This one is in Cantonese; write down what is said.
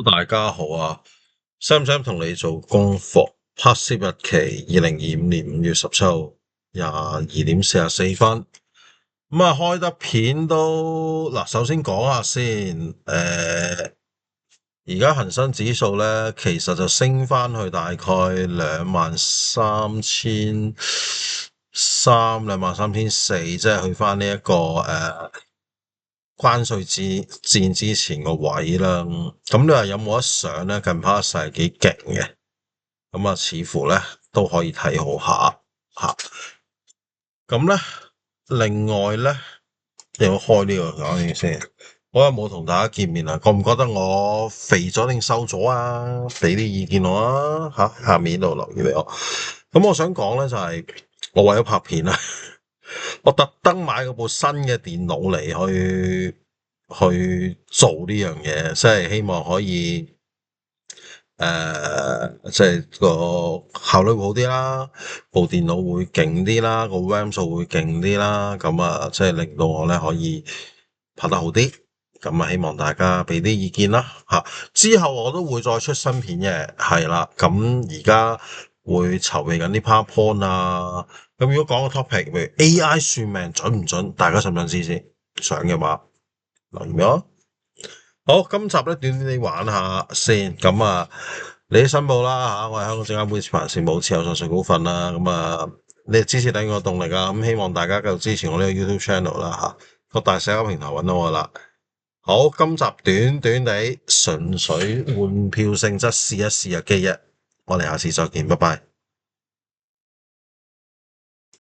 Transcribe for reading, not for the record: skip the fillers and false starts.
大家好啊，使唔使同你做功課？拍攝日期2025年5月17號22:44。開得片都嗱，首先講下先，而家恒生指數咧，其實就升翻去大概23,300、23,400，即係去翻呢一個關稅戰之前個位啦。咁你話有冇得上咧？近排勢係幾勁嘅，咁似乎咧都可以睇好下吓。咁咧，另外咧，有開呢個講嘢先。我又冇同大家見面啦，覺唔覺得我肥咗定瘦咗啊？俾啲意見我啊吓，下面度留言俾我。咁我想講咧就係，我為咗拍片啊，我特登買嗰部新嘅電腦嚟去做呢樣嘢，即係希望可以即係個效率會好啲啦，部電腦會勁啲啦，個 RAM 數會勁啲啦，咁即係令到我咧可以拍得好啲。咁希望大家俾啲意見啦吓。之後我都會再出新片嘅，係啦。咁而家會籌備緊啲 PowerPoint 啊。咁如果講個 topic，譬如 AI 算命準唔準，大家想唔想知先？想嘅話留言咯。好，今集咧短短地玩下先。你啲申報啦吓，我係香港證監會持牌人士，冇持有上述股份啦。你支持等我動力啊。咁希望大家繼續支持我呢個 YouTube channel 啦吓，各大社交平台揾到我啦。好，今集短短地純粹換票性質試一試嘅機啫。我哋下次再見，拜拜。